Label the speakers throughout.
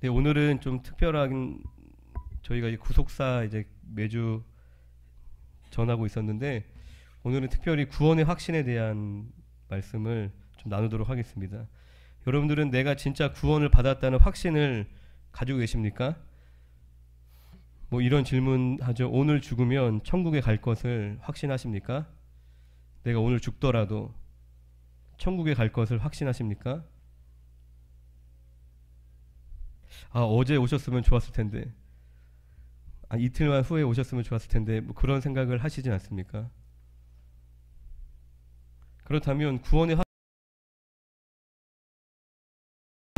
Speaker 1: 네, 오늘은 좀 특별한 저희가 이제 구속사 이제 매주 전하고 있었는데 오늘은 특별히 구원의 확신에 대한 말씀을 좀 나누도록 하겠습니다. 여러분들은 내가 진짜 구원을 받았다는 확신을 가지고 계십니까? 뭐 이런 질문 하죠. 오늘 죽으면 천국에 갈 것을 확신하십니까? 내가 오늘 죽더라도 천국에 갈 것을 확신하십니까? 아, 어제 오셨으면 좋았을 텐데. 아, 이틀만 후에 오셨으면 좋았을 텐데. 뭐 그런 생각을 하시진 않습니까? 그렇다면 구원의 확신은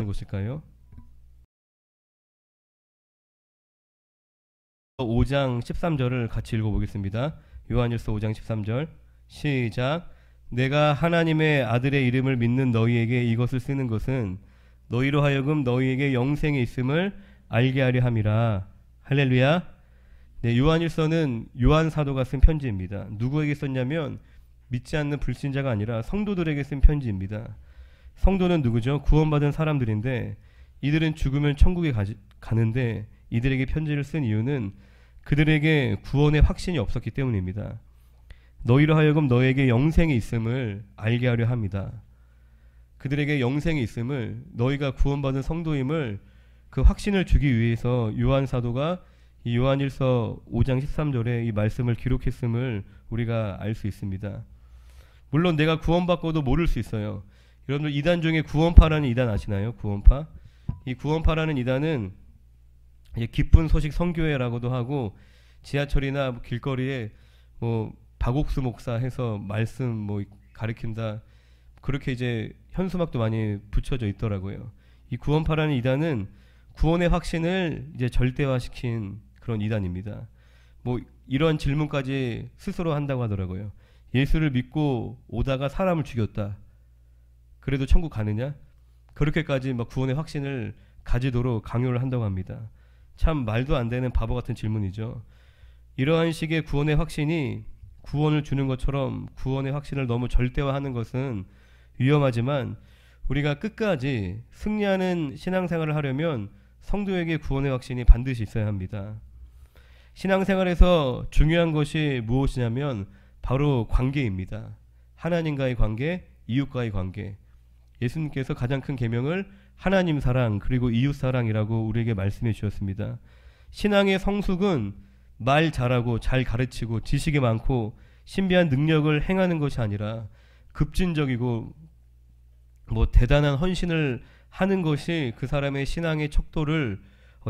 Speaker 1: 무엇일까요? 5장 13절을 같이 읽어보겠습니다. 요한일서 5장 13절 시작. 내가 하나님의 아들의 이름을 믿는 너희에게 이것을 쓰는 것은 너희로 하여금 너희에게 영생이 있음을 알게 하려 함이라. 할렐루야. 네, 요한일서는 요한 사도가 쓴 편지입니다. 누구에게 썼냐면 믿지 않는 불신자가 아니라 성도들에게 쓴 편지입니다. 성도는 누구죠? 구원받은 사람들인데 이들은 죽으면 천국에 가는데 이들에게 편지를 쓴 이유는 그들에게 구원의 확신이 없었기 때문입니다. 너희로 하여금 너에게 영생이 있음을 알게 하려 합니다. 그들에게 영생이 있음을, 너희가 구원받은 성도임을 그 확신을 주기 위해서 요한 사도가 이 요한일서 5장 13절에 이 말씀을 기록했음을 우리가 알 수 있습니다. 물론 내가 구원받고도 모를 수 있어요. 여러분들 이단 중에 구원파라는 이단 아시나요? 구원파? 이 구원파라는 이단은 기쁜 소식 선교회라고도 하고 지하철이나 뭐 길거리에 뭐 박옥수 목사 해서 말씀 뭐 가르친다, 그렇게 이제 현수막도 많이 붙여져 있더라고요. 이 구원파라는 이단은 구원의 확신을 이제 절대화시킨 그런 이단입니다. 뭐 이런 질문까지 스스로 한다고 하더라고요. 예수를 믿고 오다가 사람을 죽였다, 그래도 천국 가느냐? 그렇게까지 막 구원의 확신을 가지도록 강요를 한다고 합니다. 참 말도 안 되는 바보 같은 질문이죠. 이러한 식의 구원의 확신이 구원을 주는 것처럼 구원의 확신을 너무 절대화하는 것은 위험하지만 우리가 끝까지 승리하는 신앙생활을 하려면 성도에게 구원의 확신이 반드시 있어야 합니다. 신앙생활에서 중요한 것이 무엇이냐면 바로 관계입니다. 하나님과의 관계, 이웃과의 관계. 예수님께서 가장 큰 계명을 하나님 사랑 그리고 이웃 사랑이라고 우리에게 말씀해 주셨습니다. 신앙의 성숙은 말 잘하고 잘 가르치고 지식이 많고 신비한 능력을 행하는 것이 아니라 급진적이고 뭐 대단한 헌신을 하는 것이 그 사람의 신앙의 척도를,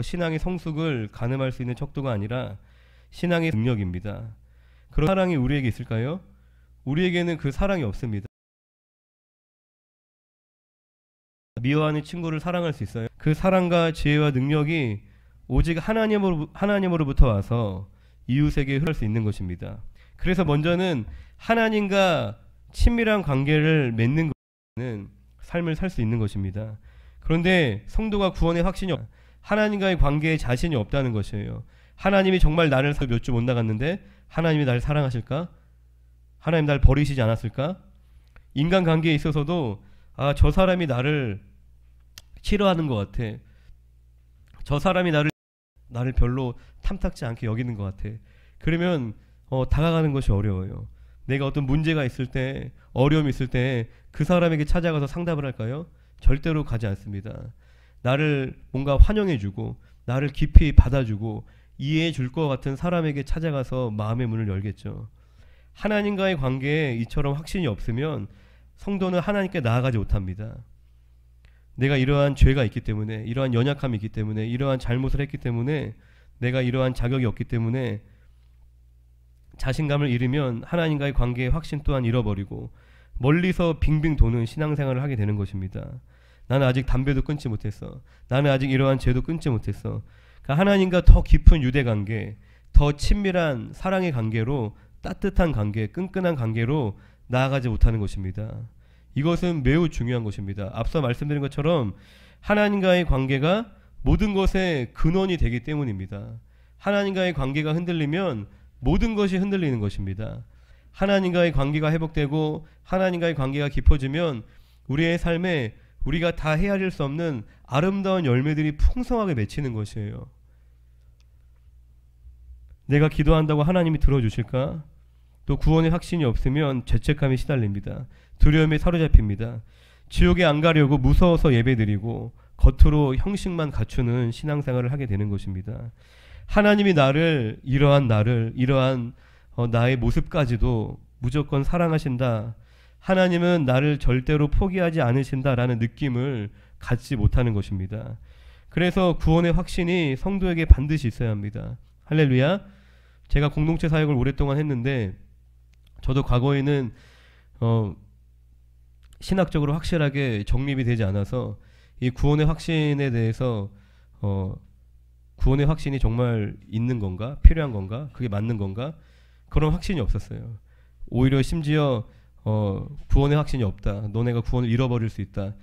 Speaker 1: 신앙의 성숙을 가늠할 수 있는 척도가 아니라 신앙의 능력입니다. 그런 사랑이 우리에게 있을까요? 우리에게는 그 사랑이 없습니다. 미워하는 친구를 사랑할 수 있어요? 그 사랑과 지혜와 능력이 오직 하나님으로부터 와서 이웃에게 흐를 수 있는 것입니다. 그래서 먼저는 하나님과 친밀한 관계를 맺는 것은 삶을 살 수 있는 것입니다. 그런데 성도가 구원의 확신이 하나님과의 관계에 자신이 없다는 것이에요. 하나님이 정말 나를 몇 주 못 나갔는데 하나님이 나를 사랑하실까? 하나님 날 버리시지 않았을까? 인간관계에 있어서도 아, 저 사람이 나를 싫어하는 것 같아. 저 사람이 나를 별로 탐탁지 않게 여기는 것 같아. 그러면 다가가는 것이 어려워요. 내가 어떤 문제가 있을 때, 어려움이 있을 때 그 사람에게 찾아가서 상담을 할까요? 절대로 가지 않습니다. 나를 뭔가 환영해주고 나를 깊이 받아주고 이해해 줄 것 같은 사람에게 찾아가서 마음의 문을 열겠죠. 하나님과의 관계에 이처럼 확신이 없으면 성도는 하나님께 나아가지 못합니다. 내가 이러한 죄가 있기 때문에, 이러한 연약함이 있기 때문에, 이러한 잘못을 했기 때문에, 내가 이러한 자격이 없기 때문에 자신감을 잃으면 하나님과의 관계의 확신 또한 잃어버리고 멀리서 빙빙 도는 신앙생활을 하게 되는 것입니다. 나는 아직 담배도 끊지 못했어. 나는 아직 이러한 죄도 끊지 못했어. 그러니까 하나님과 더 깊은 유대관계, 더 친밀한 사랑의 관계로, 따뜻한 관계, 끈끈한 관계로 나아가지 못하는 것입니다. 이것은 매우 중요한 것입니다. 앞서 말씀드린 것처럼 하나님과의 관계가 모든 것의 근원이 되기 때문입니다. 하나님과의 관계가 흔들리면 모든 것이 흔들리는 것입니다. 하나님과의 관계가 회복되고 하나님과의 관계가 깊어지면 우리의 삶에 우리가 다 헤아릴 수 없는 아름다운 열매들이 풍성하게 맺히는 것이에요. 내가 기도한다고 하나님이 들어주실까? 또 구원의 확신이 없으면 죄책감에 시달립니다. 두려움에 사로잡힙니다. 지옥에 안 가려고 무서워서 예배드리고 겉으로 형식만 갖추는 신앙생활을 하게 되는 것입니다. 하나님이 이러한 나의 모습까지도 무조건 사랑하신다. 하나님은 나를 절대로 포기하지 않으신다라는 느낌을 갖지 못하는 것입니다. 그래서 구원의 확신이 성도에게 반드시 있어야 합니다. 할렐루야. 제가 공동체 사역을 오랫동안 했는데 저도 과거에는 신학적으로 확실하게 정립이 되지 않아서 이 구원의 확신에 대해서 구원의 확신이 정말 있는 건가? 필요한 건가? 그게 맞는 건가? 그런 확신이 없었어요. 오히려 심지어 구원의 확신이 없다. 너네가 구원을 잃어버릴 수 있다.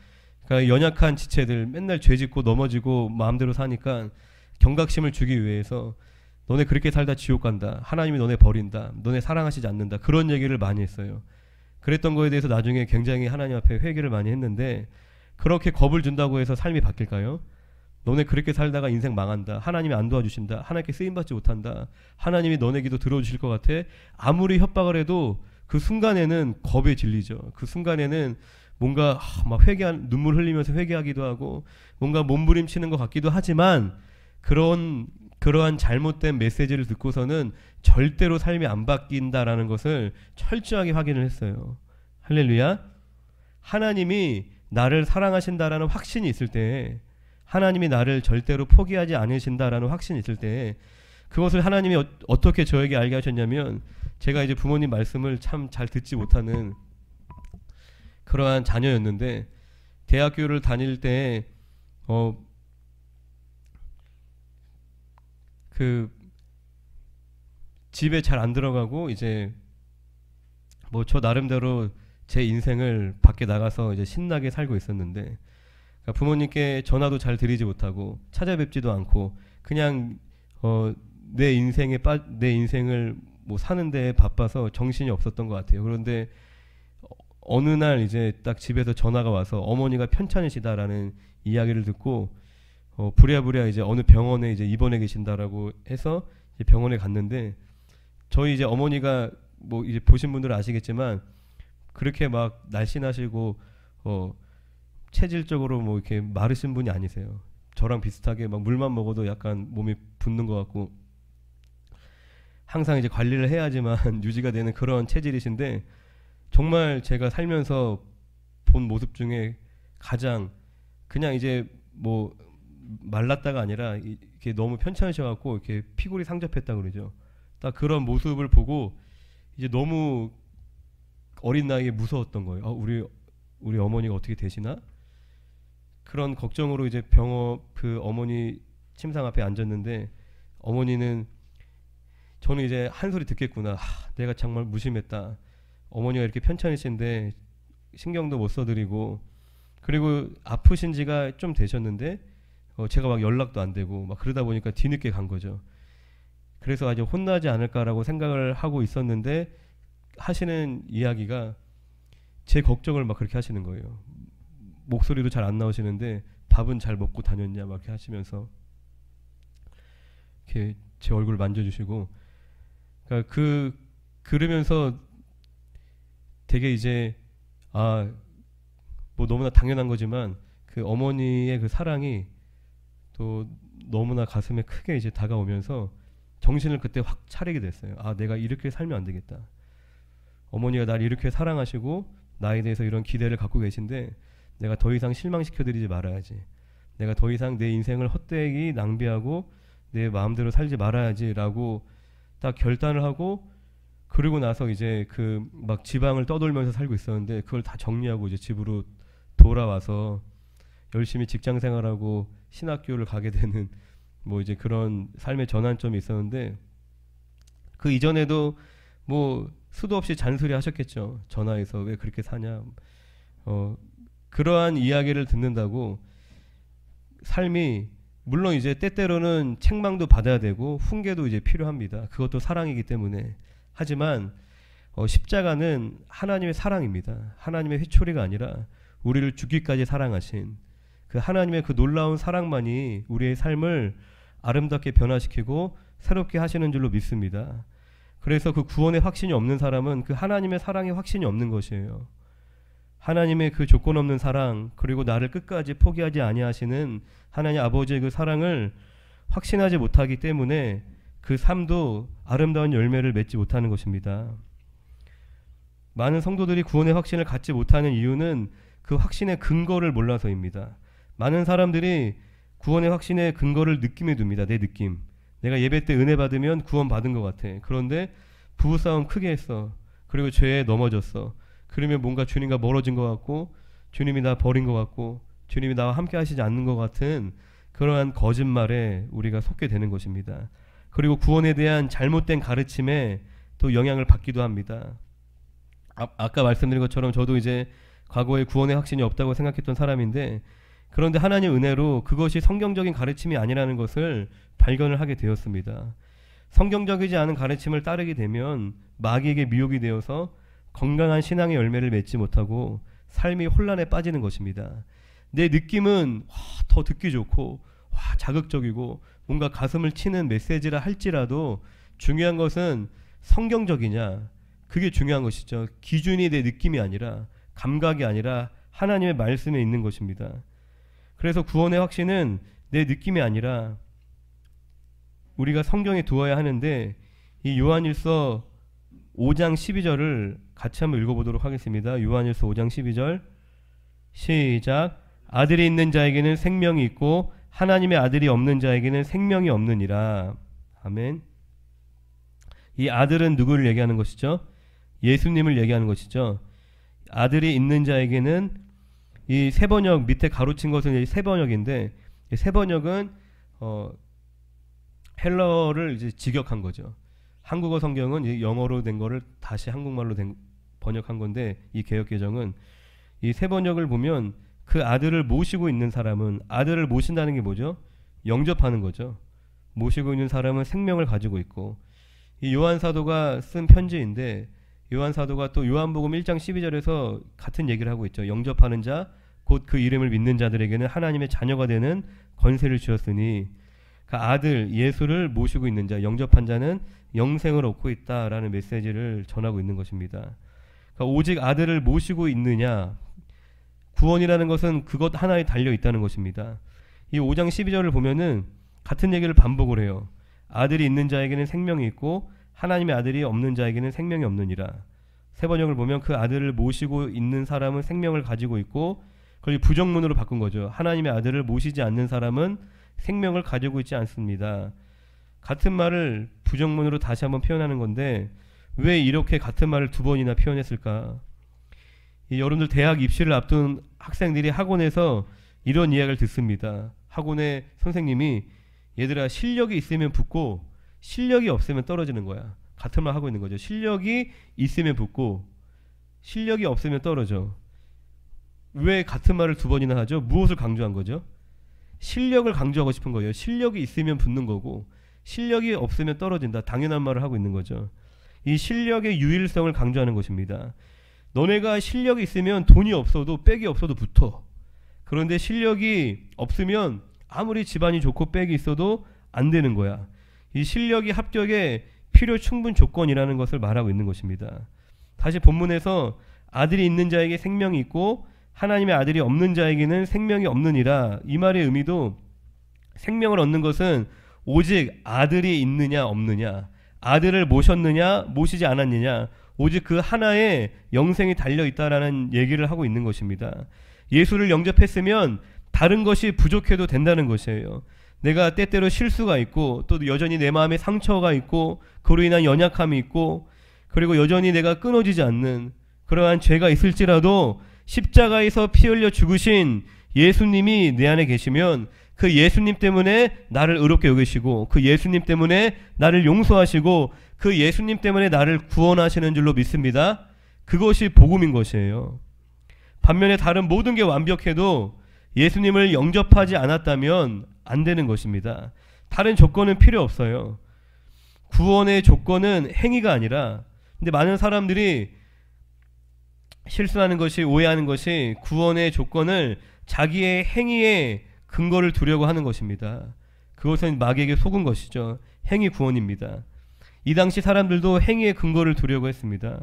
Speaker 1: 그러니까 연약한 지체들 맨날 죄짓고 넘어지고 마음대로 사니까 경각심을 주기 위해서 너네 그렇게 살다 지옥 간다. 하나님이 너네 버린다. 너네 사랑하시지 않는다. 그런 얘기를 많이 했어요. 그랬던 거에 대해서 나중에 굉장히 하나님 앞에 회개를 많이 했는데 그렇게 겁을 준다고 해서 삶이 바뀔까요? 너네 그렇게 살다가 인생 망한다. 하나님이 안 도와주신다. 하나님께 쓰임받지 못한다. 하나님이 너네 기도 들어주실 것 같아. 아무리 협박을 해도 그 순간에는 겁에 질리죠. 그 순간에는 뭔가 막 눈물 흘리면서 회개하기도 하고 뭔가 몸부림치는 것 같기도 하지만 그러한 잘못된 메시지를 듣고서는 절대로 삶이 안 바뀐다라는 것을 철저하게 확인을 했어요. 할렐루야. 하나님이 나를 사랑하신다라는 확신이 있을 때, 하나님이 나를 절대로 포기하지 않으신다라는 확신이 있을 때, 그것을 하나님이 어떻게 저에게 알게 하셨냐면, 제가 이제 부모님 말씀을 참 잘 듣지 못하는 그러한 자녀였는데 대학교를 다닐 때 그 집에 잘 안 들어가고 이제 뭐 저 나름대로 제 인생을 밖에 나가서 이제 신나게 살고 있었는데, 그러니까 부모님께 전화도 잘 드리지 못하고 찾아뵙지도 않고 그냥 내 인생을 뭐 사는데 바빠서 정신이 없었던 것 같아요. 그런데 어느 날 이제 딱 집에서 전화가 와서 어머니가 편찮으시다라는 이야기를 듣고 부랴부랴 이제 어느 병원에 이제 입원해 계신다라고 해서 이제 병원에 갔는데, 저희 이제 어머니가 뭐 이제 보신 분들은 아시겠지만 그렇게 막 날씬하시고 체질적으로 뭐 이렇게 마르신 분이 아니세요. 저랑 비슷하게 막 물만 먹어도 약간 몸이 붓는 것 같고 항상 이제 관리를 해야지만 유지가 되는 그런 체질이신데, 정말 제가 살면서 본 모습 중에 가장 그냥 이제 뭐 말랐다가 아니라 이렇게 너무 편찮으셔갖고 이렇게 피골이 상접했다 그러죠. 딱 그런 모습을 보고 이제 너무 어린 나이에 무서웠던 거예요. 우리 어머니가 어떻게 되시나? 그런 걱정으로 이제 그 어머니 침상 앞에 앉았는데, 어머니는 저는 이제 한 소리 듣겠구나. 내가 정말 무심했다. 어머니가 이렇게 편찮으신데 신경도 못 써드리고, 그리고 아프신 지가 좀 되셨는데 제가 막 연락도 안 되고 막 그러다 보니까 뒤늦게 간 거죠. 그래서 아주 혼나지 않을까라고 생각을 하고 있었는데 하시는 이야기가 제 걱정을 막 그렇게 하시는 거예요. 목소리도 잘 안 나오시는데 밥은 잘 먹고 다녔냐 막 이렇게 하시면서 이렇게 제 얼굴을 만져주시고, 그러니까 그러면서 되게 이제 뭐 너무나 당연한 거지만 그 어머니의 그 사랑이 또 너무나 가슴에 크게 이제 다가오면서 정신을 그때 확 차리게 됐어요. 내가 이렇게 살면 안 되겠다. 어머니가 날 이렇게 사랑하시고 나에 대해서 이런 기대를 갖고 계신데 내가 더 이상 실망시켜드리지 말아야지. 내가 더 이상 내 인생을 헛되이 낭비하고 내 마음대로 살지 말아야지라고 딱 결단을 하고, 그리고 나서 이제 그 막 지방을 떠돌면서 살고 있었는데 그걸 다 정리하고 이제 집으로 돌아와서 열심히 직장 생활하고 신학교를 가게 되는 뭐 이제 그런 삶의 전환점이 있었는데, 그 이전에도 뭐 수도 없이 잔소리 하셨겠죠. 전화해서 왜 그렇게 사냐. 그러한 이야기를 듣는다고 삶이, 물론 이제 때때로는 책망도 받아야 되고 훈계도 이제 필요합니다. 그것도 사랑이기 때문에. 하지만 십자가는 하나님의 사랑입니다. 하나님의 회초리가 아니라 우리를 죽기까지 사랑하신 그 하나님의 그 놀라운 사랑만이 우리의 삶을 아름답게 변화시키고 새롭게 하시는 줄로 믿습니다. 그래서 그 구원의 확신이 없는 사람은 그 하나님의 사랑의 확신이 없는 것이에요. 하나님의 그 조건 없는 사랑, 그리고 나를 끝까지 포기하지 아니하시는 하나님 아버지의 그 사랑을 확신하지 못하기 때문에 그 삶도 아름다운 열매를 맺지 못하는 것입니다. 많은 성도들이 구원의 확신을 갖지 못하는 이유는 그 확신의 근거를 몰라서입니다. 많은 사람들이 구원의 확신의 근거를 느낌에 둡니다. 내 느낌. 내가 예배 때 은혜 받으면 구원 받은 것 같아. 그런데 부부싸움 크게 했어. 그리고 죄에 넘어졌어. 그러면 뭔가 주님과 멀어진 것 같고, 주님이 나 버린 것 같고, 주님이 나와 함께 하시지 않는 것 같은 그러한 거짓말에 우리가 속게 되는 것입니다. 그리고 구원에 대한 잘못된 가르침에 또 영향을 받기도 합니다. 아까 말씀드린 것처럼 저도 이제 과거에 구원의 확신이 없다고 생각했던 사람인데, 그런데 하나님 은혜로 그것이 성경적인 가르침이 아니라는 것을 발견을 하게 되었습니다. 성경적이지 않은 가르침을 따르게 되면 마귀에게 미혹이 되어서 건강한 신앙의 열매를 맺지 못하고 삶이 혼란에 빠지는 것입니다. 내 느낌은 더 듣기 좋고 자극적이고 뭔가 가슴을 치는 메시지라 할지라도 중요한 것은 성경적이냐, 그게 중요한 것이죠. 기준이 내 느낌이 아니라, 감각이 아니라 하나님의 말씀에 있는 것입니다. 그래서 구원의 확신은 내 느낌이 아니라 우리가 성경에 두어야 하는데, 이 요한일서 5장 12절을 같이 한번 읽어보도록 하겠습니다. 요한일서 5장 12절 시작. 아들이 있는 자에게는 생명이 있고 하나님의 아들이 없는 자에게는 생명이 없느니라. 아멘. 이 아들은 누구를 얘기하는 것이죠? 예수님을 얘기하는 것이죠. 아들이 있는 자에게는, 이 세번역 밑에 가로친 것은 세번역인데, 세번역은 헬러를 이제 직역한 거죠. 한국어 성경은 영어로 된 거를 다시 한국말로 번역한 건데, 이 개역 개정은 이 세번역을 보면 그 아들을 모시고 있는 사람은, 아들을 모신다는 게 뭐죠? 영접하는 거죠. 모시고 있는 사람은 생명을 가지고 있고, 이 요한 사도가 쓴 편지인데, 요한 사도가 또 요한복음 1장 12절에서 같은 얘기를 하고 있죠. 영접하는 자, 곧 그 이름을 믿는 자들에게는 하나님의 자녀가 되는 권세를 주었으니, 그 아들 예수를 모시고 있는 자, 영접한 자는 영생을 얻고 있다라는 메시지를 전하고 있는 것입니다. 그러니까 오직 아들을 모시고 있느냐, 구원이라는 것은 그것 하나에 달려 있다는 것입니다. 이 5장 12절을 보면은 같은 얘기를 반복을 해요. 아들이 있는 자에게는 생명이 있고 하나님의 아들이 없는 자에게는 생명이 없느니라. 세 번역을 보면 그 아들을 모시고 있는 사람은 생명을 가지고 있고, 그걸 부정문으로 바꾼 거죠. 하나님의 아들을 모시지 않는 사람은 생명을 가지고 있지 않습니다. 같은 말을 부정문으로 다시 한번 표현하는 건데, 왜 이렇게 같은 말을 두 번이나 표현했을까? 여러분들 대학 입시를 앞둔 학생들이 학원에서 이런 이야기를 듣습니다. 학원의 선생님이, 얘들아 실력이 있으면 붙고 실력이 없으면 떨어지는 거야. 같은 말 하고 있는 거죠. 실력이 있으면 붙고 실력이 없으면 떨어져. 왜 같은 말을 두 번이나 하죠? 무엇을 강조한 거죠? 실력을 강조하고 싶은 거예요. 실력이 있으면 붙는 거고 실력이 없으면 떨어진다. 당연한 말을 하고 있는 거죠. 이 실력의 유일성을 강조하는 것입니다. 너네가 실력이 있으면 돈이 없어도 백이 없어도 붙어. 그런데 실력이 없으면 아무리 집안이 좋고 백이 있어도 안 되는 거야. 이 실력이 합격의 필요 충분 조건이라는 것을 말하고 있는 것입니다. 다시 본문에서 아들이 있는 자에게 생명이 있고 하나님의 아들이 없는 자에게는 생명이 없느니라. 이 말의 의미도 생명을 얻는 것은 오직 아들이 있느냐 없느냐, 아들을 모셨느냐 모시지 않았느냐, 오직 그 하나에 영생이 달려있다라는 얘기를 하고 있는 것입니다. 예수를 영접했으면 다른 것이 부족해도 된다는 것이에요. 내가 때때로 실수가 있고 또 여전히 내 마음에 상처가 있고 그로 인한 연약함이 있고, 그리고 여전히 내가 끊어지지 않는 그러한 죄가 있을지라도 십자가에서 피 흘려 죽으신 예수님이 내 안에 계시면 그 예수님 때문에 나를 의롭게 여기시고 그 예수님 때문에 나를 용서하시고 그 예수님 때문에 나를 구원하시는 줄로 믿습니다. 그것이 복음인 것이에요. 반면에 다른 모든 게 완벽해도 예수님을 영접하지 않았다면 안 되는 것입니다. 다른 조건은 필요 없어요. 구원의 조건은 행위가 아니라, 근데 많은 사람들이 실수하는 것이, 오해하는 것이 구원의 조건을 자기의 행위에 근거를 두려고 하는 것입니다. 그것은 마귀에게 속은 것이죠. 행위 구원입니다. 이 당시 사람들도 행위의 근거를 두려고 했습니다.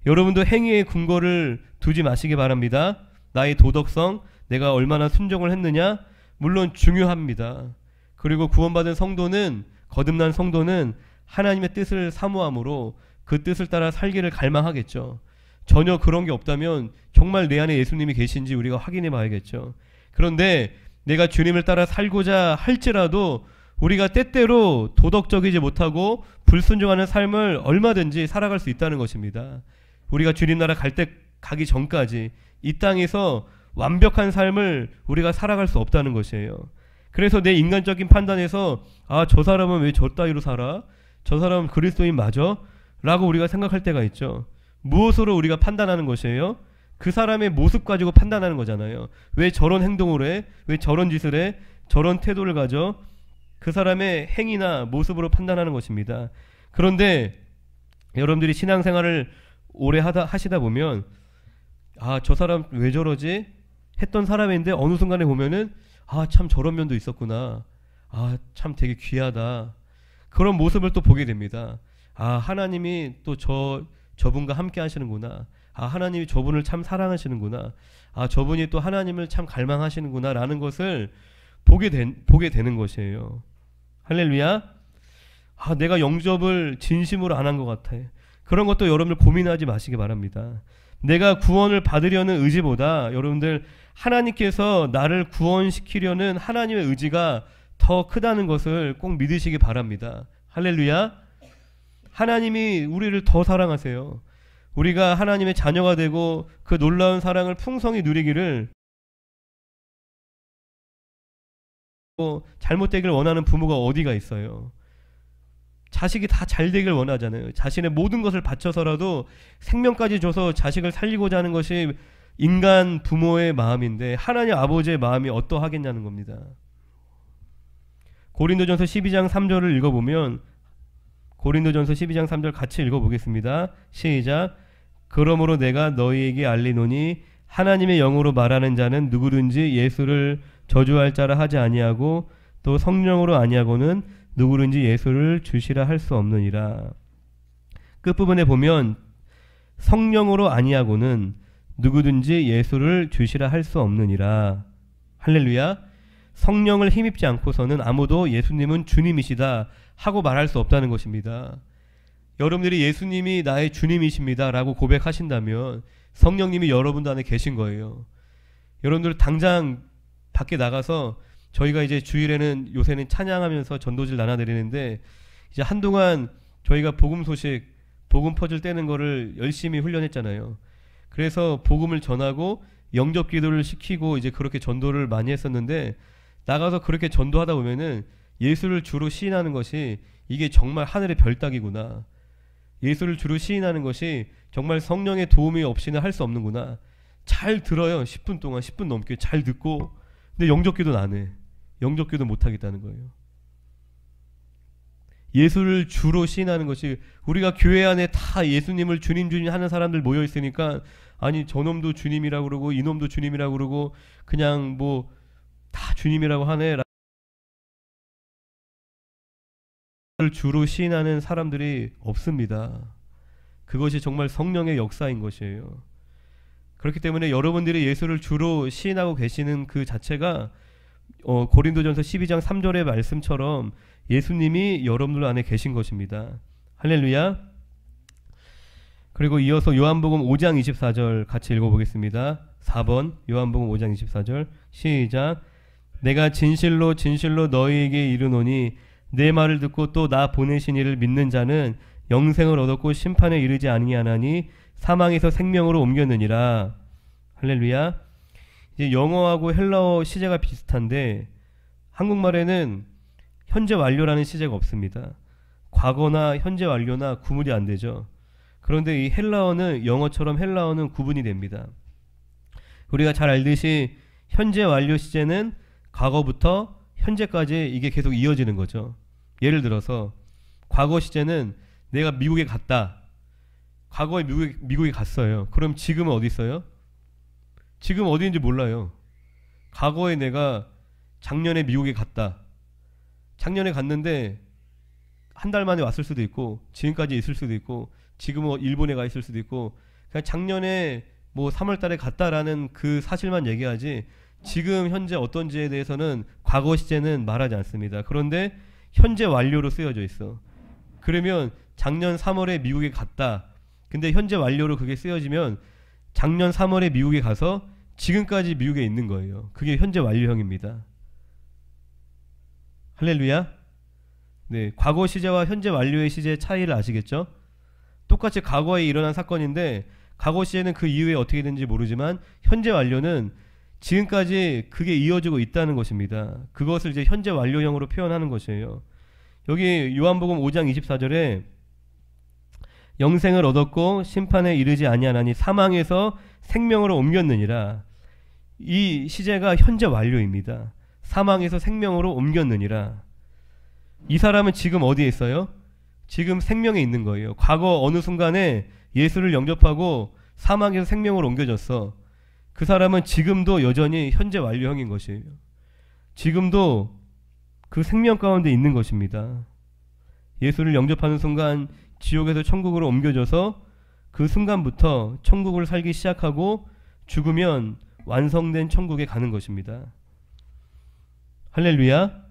Speaker 1: 여러분도 행위의 근거를 두지 마시기 바랍니다. 나의 도덕성, 내가 얼마나 순종을 했느냐, 물론 중요합니다. 그리고 구원받은 성도는, 거듭난 성도는 하나님의 뜻을 사모함으로 그 뜻을 따라 살기를 갈망하겠죠. 전혀 그런 게 없다면 정말 내 안에 예수님이 계신지 우리가 확인해 봐야겠죠. 그런데 내가 주님을 따라 살고자 할지라도 우리가 때때로 도덕적이지 못하고 불순종하는 삶을 얼마든지 살아갈 수 있다는 것입니다. 우리가 주님 나라 가기 전까지 이 땅에서 완벽한 삶을 우리가 살아갈 수 없다는 것이에요. 그래서 내 인간적인 판단에서 저 사람은 왜 저 따위로 살아? 저 사람은 그리스도인 맞아? 라고 우리가 생각할 때가 있죠. 무엇으로 우리가 판단하는 것이에요? 그 사람의 모습 가지고 판단하는 거잖아요. 왜 저런 행동을 해? 왜 저런 짓을 해? 저런 태도를 가져? 그 사람의 행위나 모습으로 판단하는 것입니다. 그런데 여러분들이 신앙생활을 오래 하시다 보면 저 사람 왜 저러지? 했던 사람인데 어느 순간에 보면은 참 저런 면도 있었구나. 참 되게 귀하다. 그런 모습을 또 보게 됩니다. 하나님이 또 저분과 함께 하시는구나. 하나님이 저분을 참 사랑하시는구나. 저분이 또 하나님을 참 갈망하시는구나 라는 것을 보게 되는 것이에요. 할렐루야. 내가 영접을 진심으로 안 한 것 같아. 그런 것도 여러분들 고민하지 마시기 바랍니다. 내가 구원을 받으려는 의지보다 여러분들 하나님께서 나를 구원시키려는 하나님의 의지가 더 크다는 것을 꼭 믿으시기 바랍니다. 할렐루야. 하나님이 우리를 더 사랑하세요. 우리가 하나님의 자녀가 되고 그 놀라운 사랑을 풍성히 누리기를, 잘못되길 원하는 부모가 어디가 있어요? 자식이 다 잘 되길 원하잖아요. 자신의 모든 것을 바쳐서라도 생명까지 줘서 자식을 살리고자 하는 것이 인간 부모의 마음인데 하나님 아버지의 마음이 어떠하겠냐는 겁니다. 고린도전서 12장 3절을 읽어보면, 고린도전서 12장 3절 같이 읽어보겠습니다. 시작. 그러므로 내가 너희에게 알리노니 하나님의 영으로 말하는 자는 누구든지 예수를 저주할 자라 하지 아니하고 또 성령으로 아니하고는 누구든지 예수를 주시라 할 수 없느니라. 끝부분에 보면 성령으로 아니하고는 누구든지 예수를 주시라 할 수 없느니라. 할렐루야. 성령을 힘입지 않고서는 아무도 예수님은 주님이시다 하고 말할 수 없다는 것입니다. 여러분들이 예수님이 나의 주님이십니다 라고 고백하신다면 성령님이 여러분들 안에 계신 거예요. 여러분들 당장 밖에 나가서, 저희가 이제 주일에는 요새는 찬양하면서 전도지를 나눠드리는데, 이제 한동안 저희가 복음 소식, 복음 퍼즐 떼는 거를 열심히 훈련했잖아요. 그래서 복음을 전하고 영접 기도를 시키고 이제 그렇게 전도를 많이 했었는데, 나가서 그렇게 전도하다 보면은 예수를 주로 시인하는 것이 이게 정말 하늘의 별 따기구나. 예수를 주로 시인하는 것이 정말 성령의 도움이 없이는 할 수 없는구나. 잘 들어요. 10분 동안, 10분 넘게 잘 듣고, 근데 영접기도는 안 해. 영접기도 못 하겠다는 거예요. 예수를 주로 시인하는 것이, 우리가 교회 안에 다 예수님을 주님 주님 하는 사람들 모여 있으니까, 아니 저놈도 주님이라고 그러고 이놈도 주님이라고 그러고 그냥 뭐 다 주님이라고 하네. 주로 시인하는 사람들이 없습니다. 그것이 정말 성령의 역사인 것이에요. 그렇기 때문에 여러분들이 예수를 주로 시인하고 계시는 그 자체가 고린도전서 12장 3절의 말씀처럼 예수님이 여러분들 안에 계신 것입니다. 할렐루야. 그리고 이어서 요한복음 5장 24절 같이 읽어보겠습니다. 4번 요한복음 5장 24절 시작. 내가 진실로 진실로 너희에게 이르노니 내 말을 듣고 또 나 보내신 이를 믿는 자는 영생을 얻었고 심판에 이르지 아니하나니 사망에서 생명으로 옮겼느니라. 할렐루야. 이제 영어하고 헬라어 시제가 비슷한데 한국말에는 현재 완료라는 시제가 없습니다. 과거나 현재 완료나 구분이 안 되죠. 그런데 이 헬라어는, 영어처럼 헬라어는 구분이 됩니다. 우리가 잘 알듯이 현재 완료 시제는 과거부터 현재까지 이게 계속 이어지는 거죠. 예를 들어서 과거 시제는 내가 미국에 갔다. 과거에 미국에 갔어요. 그럼 지금은 어디 있어요? 지금 어디인지 몰라요. 과거에 내가 작년에 미국에 갔다. 작년에 갔는데 한 달 만에 왔을 수도 있고 지금까지 있을 수도 있고 지금은 일본에 가 있을 수도 있고 그냥 작년에 뭐 3월 달에 갔다라는 그 사실만 얘기하지 지금 현재 어떤지에 대해서는 과거 시제는 말하지 않습니다. 그런데 현재 완료로 쓰여져 있어. 그러면 작년 3월에 미국에 갔다. 근데 현재 완료로 그게 쓰여지면 작년 3월에 미국에 가서 지금까지 미국에 있는 거예요. 그게 현재 완료형입니다. 할렐루야. 네, 과거 시제와 현재 완료의 시제의 차이를 아시겠죠? 똑같이 과거에 일어난 사건인데 과거 시제는 그 이후에 어떻게 되는지 모르지만 현재 완료는 지금까지 그게 이어지고 있다는 것입니다. 그것을 이제 현재 완료형으로 표현하는 것이에요. 여기 요한복음 5장 24절에 영생을 얻었고 심판에 이르지 아니하나니 사망에서 생명으로 옮겼느니라. 이 시제가 현재 완료입니다. 사망에서 생명으로 옮겼느니라. 이 사람은 지금 어디에 있어요? 지금 생명에 있는 거예요. 과거 어느 순간에 예수를 영접하고 사망에서 생명으로 옮겨졌어. 그 사람은 지금도 여전히 현재 완료형인 것이에요. 지금도 그 생명 가운데 있는 것입니다. 예수를 영접하는 순간 지옥에서 천국으로 옮겨져서 그 순간부터 천국을 살기 시작하고 죽으면 완성된 천국에 가는 것입니다. 할렐루야.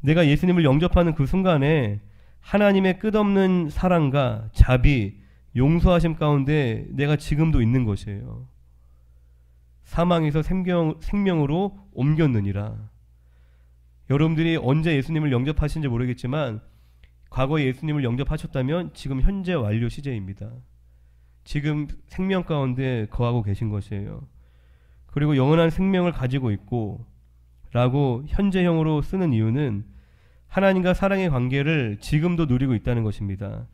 Speaker 1: 내가 예수님을 영접하는 그 순간에 하나님의 끝없는 사랑과 자비, 용서하심 가운데 내가 지금도 있는 것이에요. 사망에서 생명으로 옮겼느니라. 여러분들이 언제 예수님을 영접하신지 모르겠지만 과거에 예수님을 영접하셨다면 지금 현재 완료 시제입니다. 지금 생명 가운데 거하고 계신 것이에요. 그리고 영원한 생명을 가지고 있고 라고 현재형으로 쓰는 이유는 하나님과 사랑의 관계를 지금도 누리고 있다는 것입니다.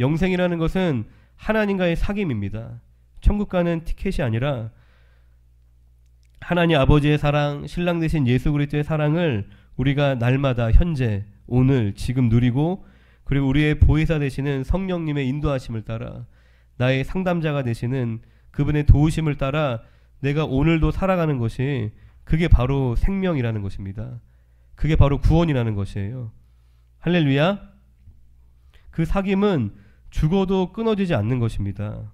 Speaker 1: 영생이라는 것은 하나님과의 사귐입니다. 천국 가는 티켓이 아니라 하나님 아버지의 사랑, 신랑 되신 예수 그리스도의 사랑을 우리가 날마다 현재, 오늘, 지금 누리고 그리고 우리의 보혜사 되시는 성령님의 인도하심을 따라 나의 상담자가 되시는 그분의 도우심을 따라 내가 오늘도 살아가는 것이 그게 바로 생명이라는 것입니다. 그게 바로 구원이라는 것이에요. 할렐루야. 그 사귐은 죽어도 끊어지지 않는 것입니다.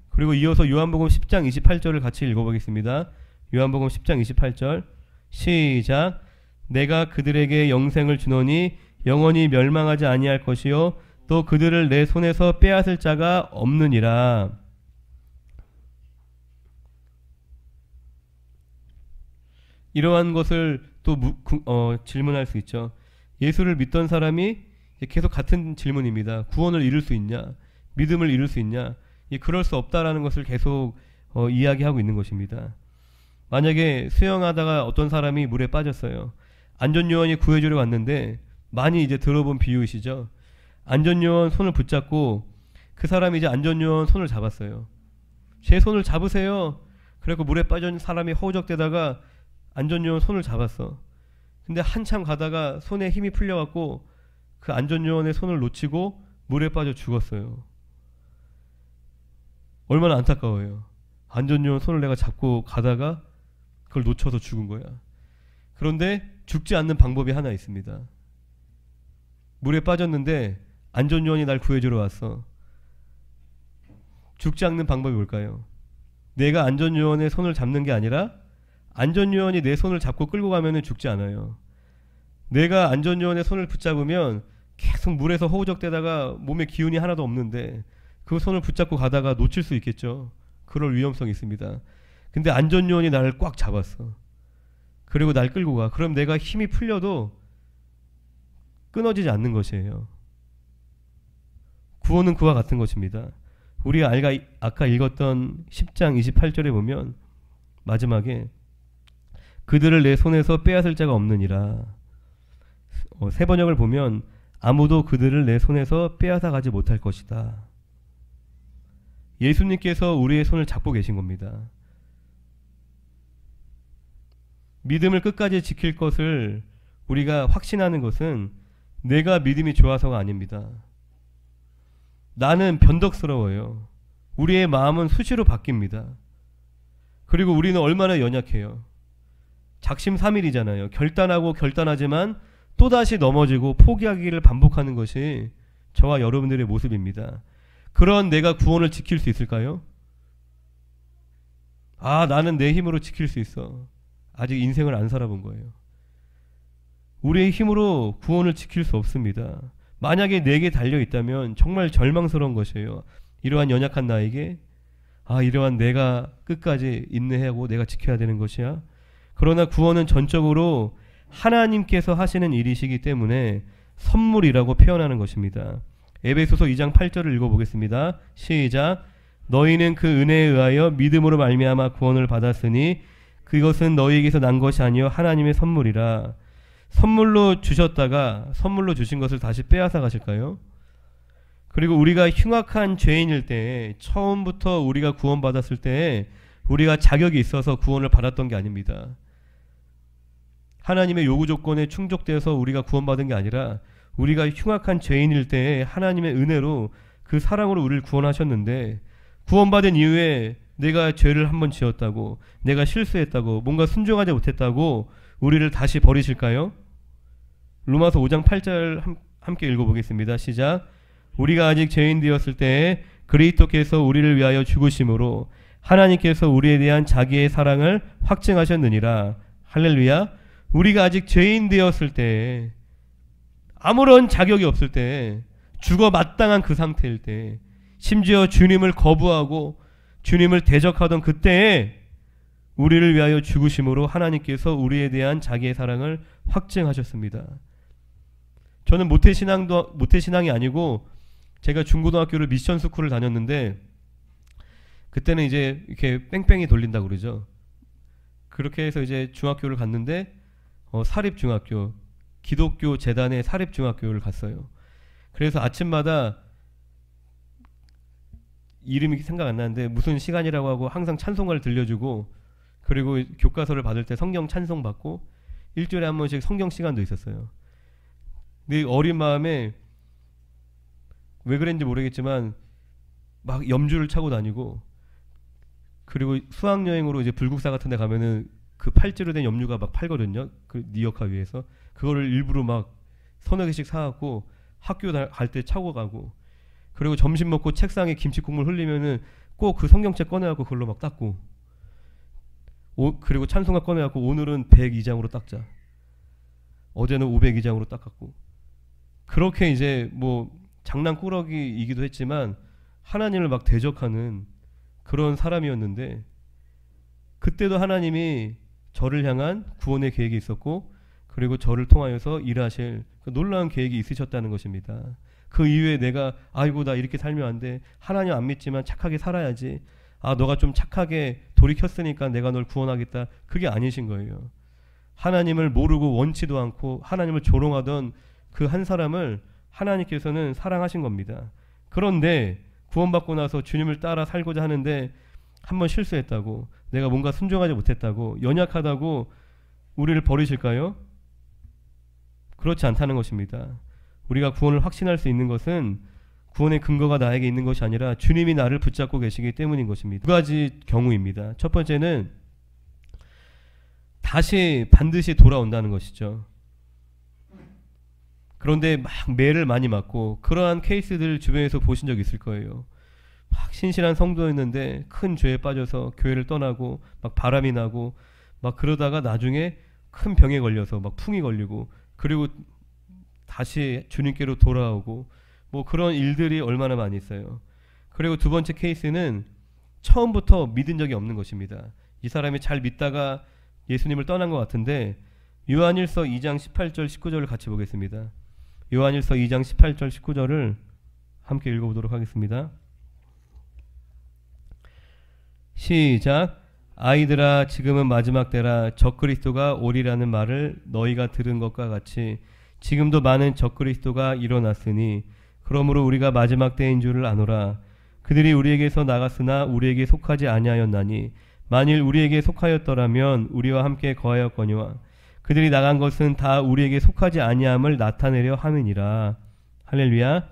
Speaker 1: 그리고 이어서 요한복음 10장 28절을 같이 읽어보겠습니다. 요한복음 10장 28절 시작. 내가 그들에게 영생을 주노니 영원히 멸망하지 아니할 것이요 또 그들을 내 손에서 빼앗을 자가 없느니라. 이러한 것을 또 질문할 수 있죠. 예수를 믿던 사람이 계속 같은 질문입니다. 구원을 이룰 수 있냐? 믿음을 이룰 수 있냐? 그럴 수 없다라는 것을 계속 이야기하고 있는 것입니다. 만약에 수영하다가 어떤 사람이 물에 빠졌어요. 안전요원이 구해주러 왔는데 많이 이제 들어본 비유이시죠. 안전요원 손을 붙잡고 그 사람이 이제 안전요원 손을 잡았어요. 제 손을 잡으세요. 그래서 물에 빠진 사람이 허우적대다가 안전요원 손을 잡았어. 근데 한참 가다가 손에 힘이 풀려갖고 그 안전요원의 손을 놓치고 물에 빠져 죽었어요. 얼마나 안타까워요. 안전요원 손을 내가 잡고 가다가 그걸 놓쳐서 죽은 거야. 그런데 죽지 않는 방법이 하나 있습니다. 물에 빠졌는데 안전요원이 날 구해주러 왔어. 죽지 않는 방법이 뭘까요? 내가 안전요원의 손을 잡는 게 아니라 안전요원이 내 손을 잡고 끌고 가면 죽지 않아요. 내가 안전요원의 손을 붙잡으면 계속 물에서 허우적대다가 몸에 기운이 하나도 없는데 그 손을 붙잡고 가다가 놓칠 수 있겠죠. 그럴 위험성이 있습니다. 근데 안전요원이 나를 꽉 잡았어. 그리고 날 끌고 가. 그럼 내가 힘이 풀려도 끊어지지 않는 것이에요. 구원은 그와 같은 것입니다. 우리가 아까 읽었던 10장 28절에 보면 마지막에 그들을 내 손에서 빼앗을 자가 없느니라. 새 번역을 보면 아무도 그들을 내 손에서 빼앗아 가지 못할 것이다. 예수님께서 우리의 손을 잡고 계신 겁니다. 믿음을 끝까지 지킬 것을 우리가 확신하는 것은 내가 믿음이 좋아서가 아닙니다. 나는 변덕스러워요. 우리의 마음은 수시로 바뀝니다. 그리고 우리는 얼마나 연약해요. 작심삼일이잖아요. 결단하고 결단하지만 또다시 넘어지고 포기하기를 반복하는 것이 저와 여러분들의 모습입니다. 그런 내가 구원을 지킬 수 있을까요? 나는 내 힘으로 지킬 수 있어. 아직 인생을 안 살아본 거예요. 우리의 힘으로 구원을 지킬 수 없습니다. 만약에 내게 달려있다면 정말 절망스러운 것이에요. 이러한 연약한 나에게 이러한 내가 끝까지 인내하고 내가 지켜야 되는 것이야. 그러나 구원은 전적으로 하나님께서 하시는 일이시기 때문에 선물이라고 표현하는 것입니다. 에베소서 2장 8절을 읽어보겠습니다. 시작. 너희는 그 은혜에 의하여 믿음으로 말미암아 구원을 받았으니 그것은 너희에게서 난 것이 아니요 하나님의 선물이라. 선물로 주셨다가 선물로 주신 것을 다시 빼앗아 가실까요? 그리고 우리가 흉악한 죄인일 때, 처음부터 우리가 구원받았을 때 우리가 자격이 있어서 구원을 받았던 게 아닙니다. 하나님의 요구 조건에 충족되어서 우리가 구원받은 게 아니라 우리가 흉악한 죄인일 때 하나님의 은혜로 그 사랑으로 우리를 구원하셨는데, 구원받은 이후에 내가 죄를 한번 지었다고, 내가 실수했다고, 뭔가 순종하지 못했다고 우리를 다시 버리실까요? 로마서 5장 8절 함께 읽어보겠습니다. 시작. 우리가 아직 죄인 되었을 때에 그리스도께서 우리를 위하여 죽으심으로 하나님께서 우리에 대한 자기의 사랑을 확증하셨느니라. 할렐루야. 우리가 아직 죄인 되었을 때, 아무런 자격이 없을 때, 죽어 마땅한 그 상태일 때, 심지어 주님을 거부하고 주님을 대적하던 그때에 우리를 위하여 죽으심으로 하나님께서 우리에 대한 자기의 사랑을 확증하셨습니다. 저는 모태신앙이 아니고 제가 중고등학교를 미션 스쿨을 다녔는데, 그때는 이제 이렇게 뺑뺑이 돌린다고 그러죠. 그렇게 해서 이제 중학교를 갔는데 사립중학교, 기독교 재단의 사립중학교를 갔어요. 그래서 아침마다 이름이 생각 안 나는데 무슨 시간이라고 하고 항상 찬송가를 들려주고, 그리고 교과서를 받을 때 성경 찬송 받고, 일주일에 한 번씩 성경 시간도 있었어요. 근데 어린 마음에 왜 그랬는지 모르겠지만 막 염주를 차고 다니고, 그리고 수학여행으로 이제 불국사 같은 데 가면은 그 팔찌로 된 염료가 막 팔거든요. 그 니어카 위에서. 그거를 일부러 막 서너 개씩 사갖고 학교 갈 때 차고 가고, 그리고 점심 먹고 책상에 김치 국물 흘리면은 꼭 그 성경책 꺼내갖고 그걸로 막 닦고, 그리고 찬송가 꺼내갖고 오늘은 102장으로 닦자, 어제는 502장으로 닦았고, 그렇게 이제 뭐 장난꾸러기이기도 했지만 하나님을 막 대적하는 그런 사람이었는데, 그때도 하나님이 저를 향한 구원의 계획이 있었고, 그리고 저를 통하여서 일하실 그 놀라운 계획이 있으셨다는 것입니다. 그 이후에 내가 아이고 나 이렇게 살면 안 돼, 하나님 안 믿지만 착하게 살아야지, 너가 좀 착하게 돌이켰으니까 내가 널 구원하겠다, 그게 아니신 거예요. 하나님을 모르고 원치도 않고 하나님을 조롱하던 그 한 사람을 하나님께서는 사랑하신 겁니다. 그런데 구원받고 나서 주님을 따라 살고자 하는데 한번 실수했다고, 내가 뭔가 순종하지 못했다고, 연약하다고 우리를 버리실까요? 그렇지 않다는 것입니다. 우리가 구원을 확신할 수 있는 것은 구원의 근거가 나에게 있는 것이 아니라 주님이 나를 붙잡고 계시기 때문인 것입니다. 두 가지 경우입니다. 첫 번째는 다시 반드시 돌아온다는 것이죠. 그런데 막 매를 많이 맞고, 그러한 케이스들 주변에서 보신 적 있을 거예요. 막 신실한 성도였는데 큰 죄에 빠져서 교회를 떠나고 막 바람이 나고 막 그러다가 나중에 큰 병에 걸려서 막 풍이 걸리고, 그리고 다시 주님께로 돌아오고, 뭐 그런 일들이 얼마나 많이 있어요. 그리고 두 번째 케이스는 처음부터 믿은 적이 없는 것입니다. 이 사람이 잘 믿다가 예수님을 떠난 것 같은데, 요한일서 2장 18절 19절을 같이 보겠습니다. 요한일서 2장 18절 19절을 함께 읽어보도록 하겠습니다. 시작. 아이들아 지금은 마지막 때라. 적그리스도가 오리라는 말을 너희가 들은 것과 같이 지금도 많은 적그리스도가 일어났으니 그러므로 우리가 마지막 때인 줄을 아노라. 그들이 우리에게서 나갔으나 우리에게 속하지 아니하였나니 만일 우리에게 속하였더라면 우리와 함께 거하였거니와 그들이 나간 것은 다 우리에게 속하지 아니함을 나타내려 함이니라. 할렐루야.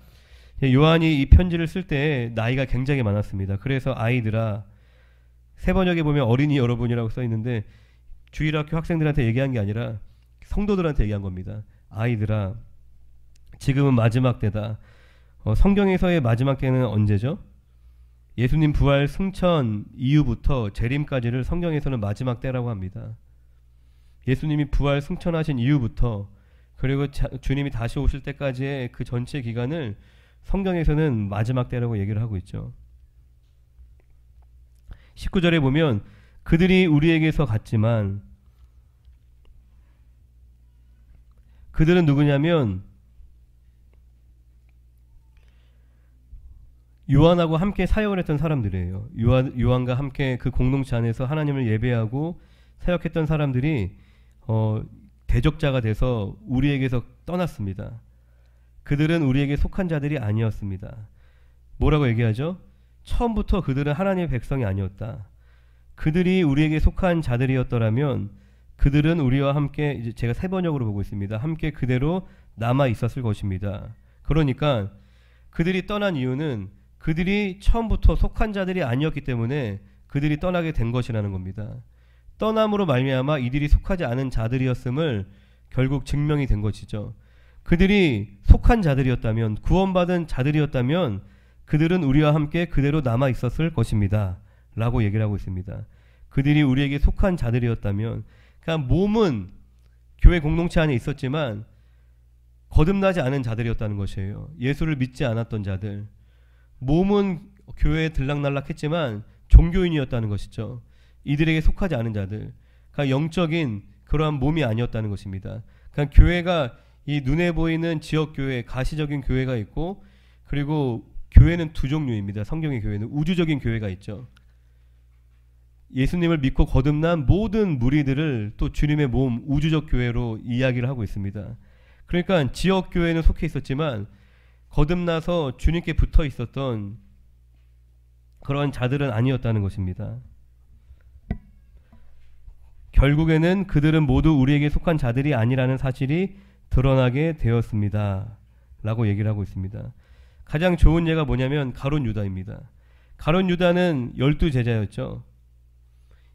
Speaker 1: 요한이 이 편지를 쓸 때 나이가 굉장히 많았습니다. 그래서 아이들아, 세번역에 보면 어린이 여러분이라고 써 있는데 주일학교 학생들한테 얘기한 게 아니라 성도들한테 얘기한 겁니다. 아이들아, 지금은 마지막 때다. 성경에서의 마지막 때는 언제죠? 예수님 부활 승천 이후부터 재림까지를 성경에서는 마지막 때라고 합니다. 예수님이 부활 승천하신 이후부터 그리고 주님이 다시 오실 때까지의 그 전체 기간을 성경에서는 마지막 때라고 얘기를 하고 있죠. 19절에 보면 그들이 우리에게서 갔지만, 그들은 누구냐면 요한하고 함께 사역을 했던 사람들이에요. 요한과 함께 그 공동체 안에서 하나님을 예배하고 사역했던 사람들이 대적자가 돼서 우리에게서 떠났습니다. 그들은 우리에게 속한 자들이 아니었습니다. 뭐라고 얘기하죠? 처음부터 그들은 하나님의 백성이 아니었다. 그들이 우리에게 속한 자들이었더라면 그들은 우리와 함께, 이제 제가 세 번역으로 보고 있습니다. 함께 그대로 남아 있었을 것입니다. 그러니까 그들이 떠난 이유는 그들이 처음부터 속한 자들이 아니었기 때문에 그들이 떠나게 된 것이라는 겁니다. 떠남으로 말미암아 이들이 속하지 않은 자들이었음을 결국 증명이 된 것이죠. 그들이 속한 자들이었다면, 구원받은 자들이었다면 그들은 우리와 함께 그대로 남아 있었을 것입니다. 라고 얘기를 하고 있습니다. 그들이 우리에게 속한 자들이었다면, 그러니까 몸은 교회 공동체 안에 있었지만 거듭나지 않은 자들이었다는 것이에요. 예수를 믿지 않았던 자들. 몸은 교회에 들락날락했지만 종교인이었다는 것이죠. 이들에게 속하지 않은 자들. 그러니까 영적인 그러한 몸이 아니었다는 것입니다. 그러니까 교회가 이 눈에 보이는 지역교회, 가시적인 교회가 있고, 그리고 교회는 두 종류입니다. 성경의 교회는 우주적인 교회가 있죠. 예수님을 믿고 거듭난 모든 무리들을 또 주님의 몸, 우주적 교회로 이야기를 하고 있습니다. 그러니까 지역교회는 속해 있었지만 거듭나서 주님께 붙어 있었던 그런 자들은 아니었다는 것입니다. 결국에는 그들은 모두 우리에게 속한 자들이 아니라는 사실이 드러나게 되었습니다. 라고 얘기를 하고 있습니다. 가장 좋은 예가 뭐냐면 가룟 유다입니다. 가룟 유다는 12제자였죠.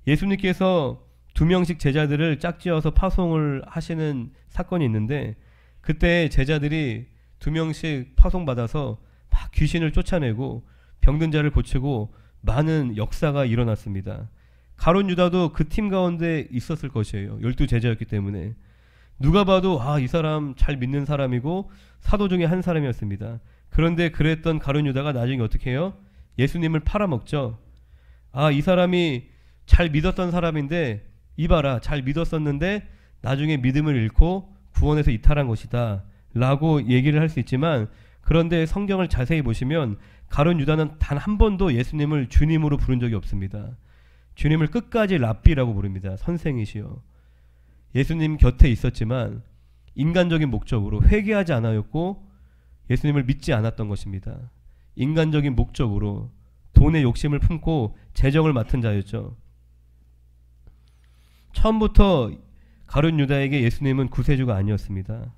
Speaker 1: 예수님께서 2명씩 제자들을 짝지어서 파송을 하시는 사건이 있는데, 그때 제자들이 2명씩 파송받아서 막 귀신을 쫓아내고 병든 자를 고치고 많은 역사가 일어났습니다. 가룟 유다도 그 팀 가운데 있었을 것이에요. 12제자였기 때문에. 누가 봐도 이 사람 잘 믿는 사람이고 사도 중에 한 사람이었습니다. 그런데 그랬던 가룟 유다가 나중에 어떻게 해요? 예수님을 팔아먹죠. 이 사람이 잘 믿었던 사람인데, 이봐라, 잘 믿었었는데 나중에 믿음을 잃고 구원에서 이탈한 것이다 라고 얘기를 할 수 있지만, 그런데 성경을 자세히 보시면 가룟 유다는 단 한 번도 예수님을 주님으로 부른 적이 없습니다. 주님을 끝까지 랍비라고 부릅니다. 선생이시여. 예수님 곁에 있었지만 인간적인 목적으로 회개하지 않았고 예수님을 믿지 않았던 것입니다. 인간적인 목적으로 돈의 욕심을 품고 재정을 맡은 자였죠. 처음부터 가룟 유다에게 예수님은 구세주가 아니었습니다.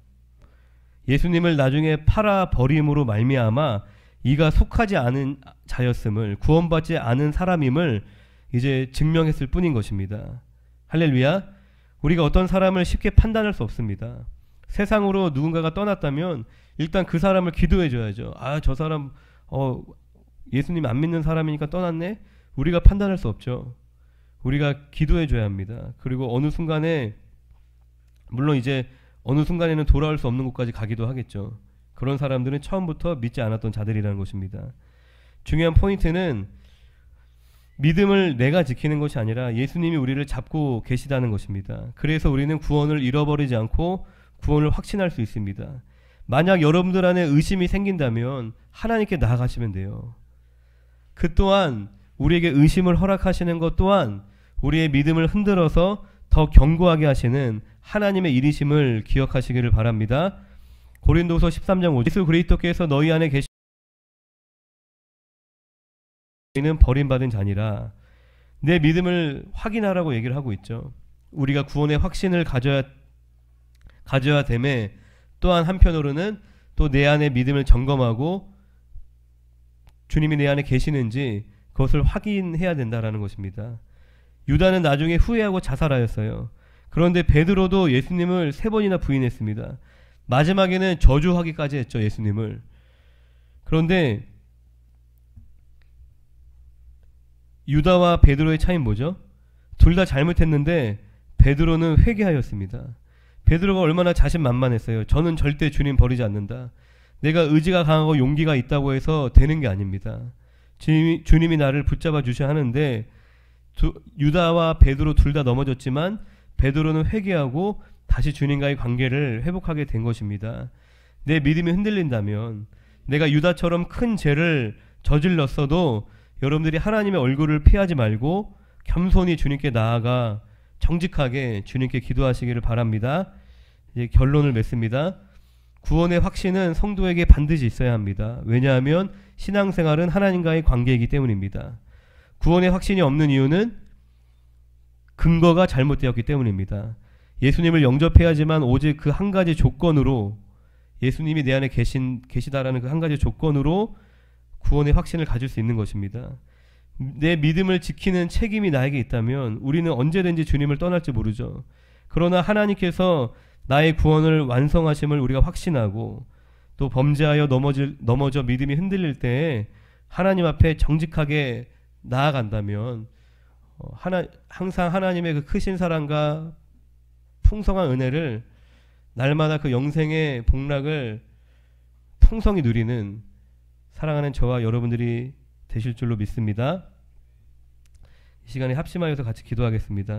Speaker 1: 예수님을 나중에 팔아버림으로 말미암아 이가 속하지 않은 자였음을, 구원받지 않은 사람임을 이제 증명했을 뿐인 것입니다. 할렐루야. 우리가 어떤 사람을 쉽게 판단할 수 없습니다. 세상으로 누군가가 떠났다면 일단 그 사람을 기도해 줘야죠. 저 사람 예수님 안 믿는 사람이니까 떠났네? 우리가 판단할 수 없죠. 우리가 기도해 줘야 합니다. 그리고 어느 순간에, 물론 이제 어느 순간에는 돌아올 수 없는 곳까지 가기도 하겠죠. 그런 사람들은 처음부터 믿지 않았던 자들이라는 것입니다. 중요한 포인트는 믿음을 내가 지키는 것이 아니라 예수님이 우리를 잡고 계시다는 것입니다. 그래서 우리는 구원을 잃어버리지 않고 구원을 확신할 수 있습니다. 만약 여러분들 안에 의심이 생긴다면 하나님께 나아가시면 돼요. 그 또한 우리에게 의심을 허락하시는 것 또한 우리의 믿음을 흔들어서 더 견고하게 하시는 하나님의 일이심을 기억하시기를 바랍니다. 고린도서 13장 5절, 예수 그리스도께서 너희 안에 계시 는 버림받은 자니라. 내 믿음을 확인하라고 얘기를 하고 있죠. 우리가 구원의 확신을 가져야 됨에, 또한 한편으로는 또 내 안의 믿음을 점검하고 주님이 내 안에 계시는지 그것을 확인해야 된다라는 것입니다. 유다는 나중에 후회하고 자살하였어요. 그런데 베드로도 예수님을 3번이나 부인했습니다. 마지막에는 저주하기까지 했죠, 예수님을. 그런데 유다와 베드로의 차이는 뭐죠? 둘 다 잘못했는데 베드로는 회개하였습니다. 베드로가 얼마나 자신만만했어요. 저는 절대 주님 버리지 않는다. 내가 의지가 강하고 용기가 있다고 해서 되는 게 아닙니다. 주님이 나를 붙잡아 주셔야 하는데 유다와 베드로 둘 다 넘어졌지만 베드로는 회개하고 다시 주님과의 관계를 회복하게 된 것입니다. 내 믿음이 흔들린다면, 내가 유다처럼 큰 죄를 저질렀어도 여러분들이 하나님의 얼굴을 피하지 말고 겸손히 주님께 나아가 정직하게 주님께 기도하시기를 바랍니다. 이제 결론을 맺습니다. 구원의 확신은 성도에게 반드시 있어야 합니다. 왜냐하면 신앙생활은 하나님과의 관계이기 때문입니다. 구원의 확신이 없는 이유는 근거가 잘못되었기 때문입니다. 예수님을 영접해야지만 오직 그 한 가지 조건으로, 예수님이 내 안에 계시다라는 그 한 가지 조건으로 구원의 확신을 가질 수 있는 것입니다. 내 믿음을 지키는 책임이 나에게 있다면 우리는 언제든지 주님을 떠날지 모르죠. 그러나 하나님께서 나의 구원을 완성하심을 우리가 확신하고 또 범죄하여 넘어져 믿음이 흔들릴 때에 하나님 앞에 정직하게 나아간다면 항상 하나님의 그 크신 사랑과 풍성한 은혜를, 날마다 그 영생의 복락을 풍성히 누리는 사랑하는 저와 여러분들이 되실 줄로 믿습니다. 이 시간에 합심하여서 같이 기도하겠습니다.